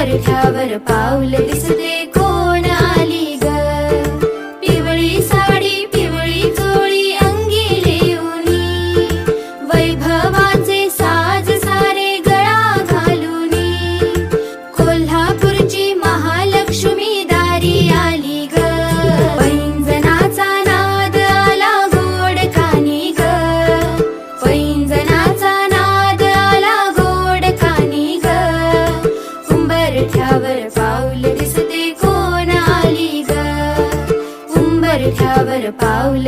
उंबरठ्यावर पाऊल दिसते कोण आली ग. पिवळी साडी पिवळी चोळी अंगी लेऊनी, वैभवाचे साज सारे गळा घालूनी, कोल्हापूरची महालक्ष्मी दारी आली ग. पैंजनाचा नाद आला गोड कानी ग, पैंजनाचा नाद आला गोड कानी ग. उंबरठ्यावर पाऊल दिसते कोण आली ग, उंबरठ्यावर पाऊल